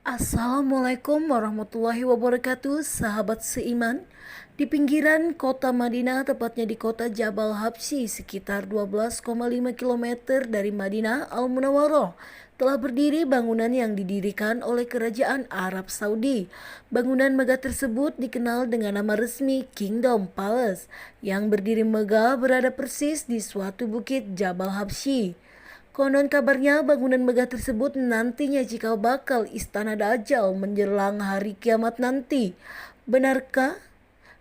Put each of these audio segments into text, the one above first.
Assalamualaikum warahmatullahi wabarakatuh, sahabat seiman. Di pinggiran kota Madinah, tepatnya di kota Jabal Habsyi, sekitar 12,5 km dari Madinah Al-Munawwarah, telah berdiri bangunan yang didirikan oleh Kerajaan Arab Saudi. Bangunan megah tersebut dikenal dengan nama resmi Kingdom Palace, yang berdiri megah berada persis di suatu bukit Jabal Habsyi. Konon kabarnya bangunan megah tersebut nantinya cikal bakal istana Dajjal menjelang hari kiamat nanti. Benarkah?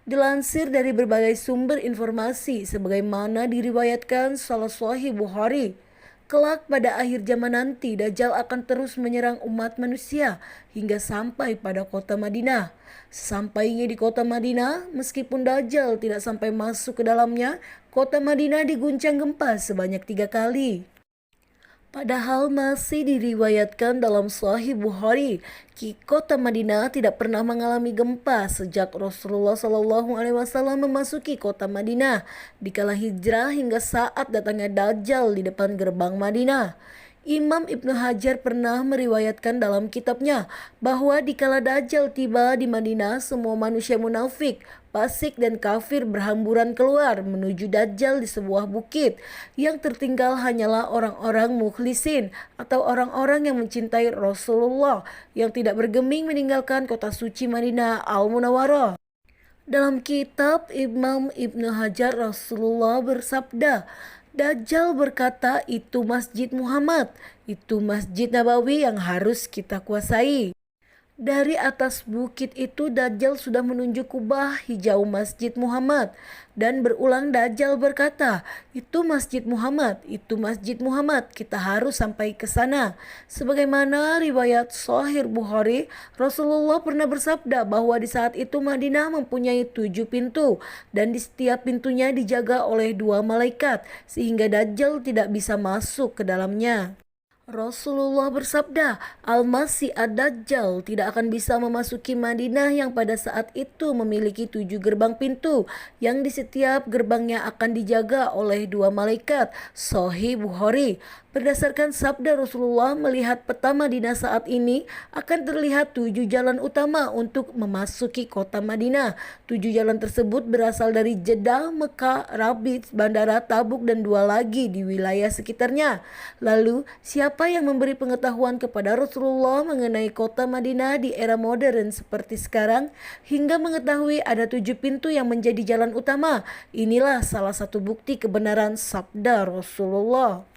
Dilansir dari berbagai sumber informasi sebagaimana diriwayatkan salah Sahih Bukhari, kelak pada akhir zaman nanti Dajjal akan terus menyerang umat manusia hingga sampai pada kota Madinah. Sesampainya di kota Madinah, meskipun Dajjal tidak sampai masuk ke dalamnya, kota Madinah diguncang gempa sebanyak 3 kali. Padahal masih diriwayatkan dalam Sahih Bukhari, kota Madinah tidak pernah mengalami gempa sejak Rasulullah SAW memasuki kota Madinah dikala hijrah hingga saat datangnya Dajjal di depan gerbang Madinah. Imam Ibnu Hajar pernah meriwayatkan dalam kitabnya bahwa dikala Dajjal tiba di Madinah, semua manusia munafik, fasik dan kafir berhamburan keluar menuju Dajjal di sebuah bukit. Yang tertinggal hanyalah orang-orang mukhlisin atau orang-orang yang mencintai Rasulullah yang tidak bergeming meninggalkan kota suci Madinah Al-Munawwarah. Dalam kitab Imam Ibnu Hajar, Rasulullah bersabda, Dajjal berkata, itu Masjid Muhammad, itu Masjid Nabawi yang harus kita kuasai. Dari atas bukit itu Dajjal sudah menunjuk kubah hijau Masjid Muhammad, dan berulang Dajjal berkata, itu Masjid Muhammad, itu Masjid Muhammad, kita harus sampai ke sana. Sebagaimana riwayat Sahih Bukhari, Rasulullah pernah bersabda bahwa di saat itu Madinah mempunyai 7 pintu dan di setiap pintunya dijaga oleh 2 malaikat sehingga Dajjal tidak bisa masuk ke dalamnya. Rasulullah bersabda, Al-Masih Ad-Dajjal tidak akan bisa memasuki Madinah yang pada saat itu memiliki 7 gerbang pintu yang di setiap gerbangnya akan dijaga oleh 2 malaikat. Sahih Bukhari. Berdasarkan sabda Rasulullah, melihat peta Madinah saat ini akan terlihat 7 jalan utama untuk memasuki kota Madinah. 7 jalan tersebut berasal dari Jeddah, Mekah, Rabit, Bandara Tabuk dan 2 lagi di wilayah sekitarnya. Lalu, siapa yang memberi pengetahuan kepada Rasulullah mengenai kota Madinah di era modern seperti sekarang hingga mengetahui ada 7 pintu yang menjadi jalan utama? Inilah salah satu bukti kebenaran sabda Rasulullah.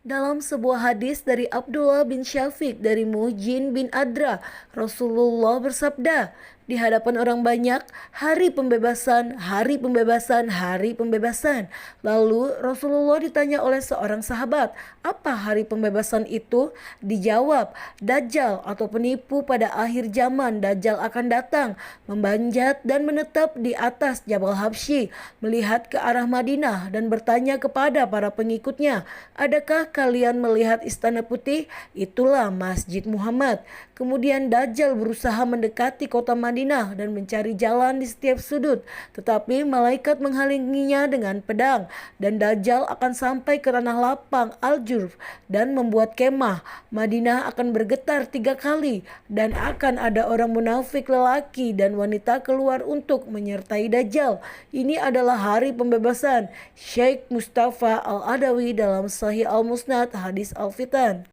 Dalam sebuah hadis dari Abdullah bin Syafiq dari Muhjin bin Adra, Rasulullah bersabda, di hadapan orang banyak, hari pembebasan, hari pembebasan, hari pembebasan. Lalu Rasulullah ditanya oleh seorang sahabat, apa hari pembebasan itu? Dijawab, Dajjal atau penipu pada akhir zaman. Dajjal akan datang, memanjat dan menetap di atas Jabal Habsyi, melihat ke arah Madinah dan bertanya kepada para pengikutnya, adakah kalian melihat istana putih? Itulah Masjid Muhammad. Kemudian Dajjal berusaha mendekati kota Madinah dan mencari jalan di setiap sudut, tetapi malaikat menghalanginya dengan pedang, dan Dajjal akan sampai ke tanah lapang Al-Jurf dan membuat kemah. Madinah akan bergetar 3 kali dan akan ada orang munafik lelaki dan wanita keluar untuk menyertai Dajjal. Ini adalah hari pembebasan. Syekh Mustafa Al-Adawi dalam Sahih Al-Musnad hadis Al-Fitan.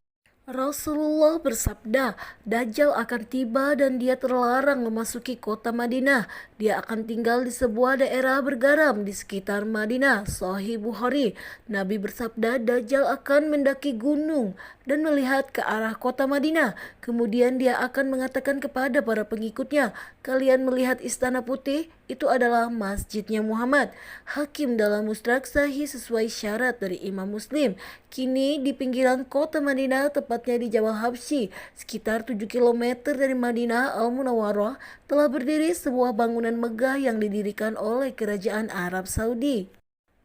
Rasulullah bersabda, Dajjal akan tiba dan dia terlarang memasuki kota Madinah. Dia akan tinggal di sebuah daerah bergaram di sekitar Madinah. Sahih Bukhari. Nabi bersabda, Dajjal akan mendaki gunung dan melihat ke arah kota Madinah. Kemudian dia akan mengatakan kepada para pengikutnya, kalian melihat istana putih? Itu adalah masjidnya Muhammad. Hakim dalam Mustadrak Sahih sesuai syarat dari Imam Muslim. Kini di pinggiran kota Madinah, tepatnya di Jabal Habsyi, sekitar 7 km dari Madinah Al-Munawwarah, telah berdiri sebuah bangunan megah yang didirikan oleh Kerajaan Arab Saudi.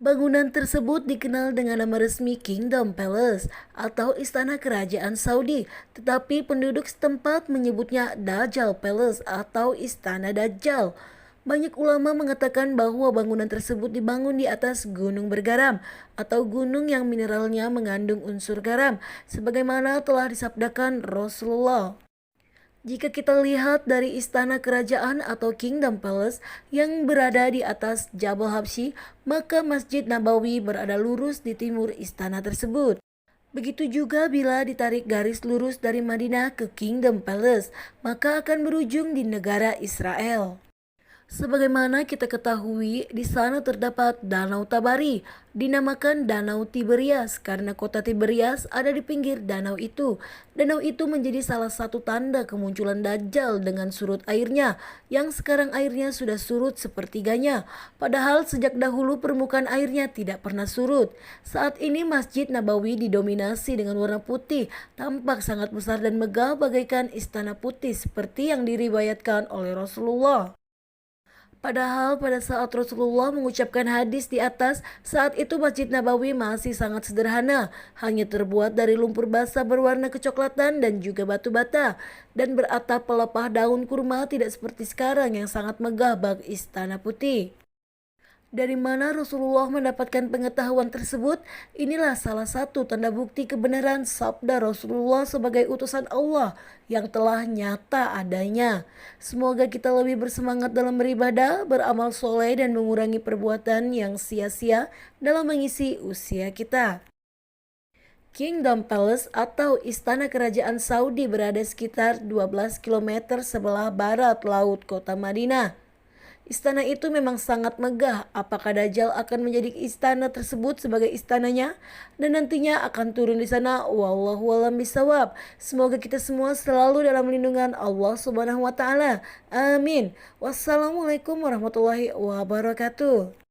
Bangunan tersebut dikenal dengan nama resmi Kingdom Palace atau Istana Kerajaan Saudi, tetapi penduduk setempat menyebutnya Dajjal Palace atau Istana Dajjal. Banyak ulama mengatakan bahwa bangunan tersebut dibangun di atas gunung bergaram atau gunung yang mineralnya mengandung unsur garam, sebagaimana telah disabdakan Rasulullah. Jika kita lihat dari istana kerajaan atau Kingdom Palace yang berada di atas Jabal Habsyi, maka Masjid Nabawi berada lurus di timur istana tersebut. Begitu juga bila ditarik garis lurus dari Madinah ke Kingdom Palace, maka akan berujung di negara Israel. Sebagaimana kita ketahui, di sana terdapat Danau Tabari, dinamakan Danau Tiberias karena kota Tiberias ada di pinggir danau itu. Danau itu menjadi salah satu tanda kemunculan Dajjal dengan surut airnya, yang sekarang airnya sudah surut sepertiganya. Padahal sejak dahulu permukaan airnya tidak pernah surut. Saat ini Masjid Nabawi didominasi dengan warna putih, tampak sangat besar dan megah bagaikan istana putih seperti yang diriwayatkan oleh Rasulullah. Padahal pada saat Rasulullah mengucapkan hadis di atas, saat itu Masjid Nabawi masih sangat sederhana, hanya terbuat dari lumpur basah berwarna kecoklatan dan juga batu bata, dan beratap pelepah daun kurma, tidak seperti sekarang yang sangat megah bak istana putih. Dari mana Rasulullah mendapatkan pengetahuan tersebut? Inilah salah satu tanda bukti kebenaran sabda Rasulullah sebagai utusan Allah yang telah nyata adanya. Semoga kita lebih bersemangat dalam beribadah, beramal soleh, dan mengurangi perbuatan yang sia-sia dalam mengisi usia kita. Kingdom Palace atau Istana Kerajaan Saudi berada sekitar 12 km sebelah barat laut kota Madinah. Istana itu memang sangat megah. Apakah Dajjal akan menjadi istana tersebut sebagai istananya dan nantinya akan turun di sana? Wallahu a'lam bishawab. Semoga kita semua selalu dalam lindungan Allah Subhanahu wa taala. Amin. Wassalamualaikum warahmatullahi wabarakatuh.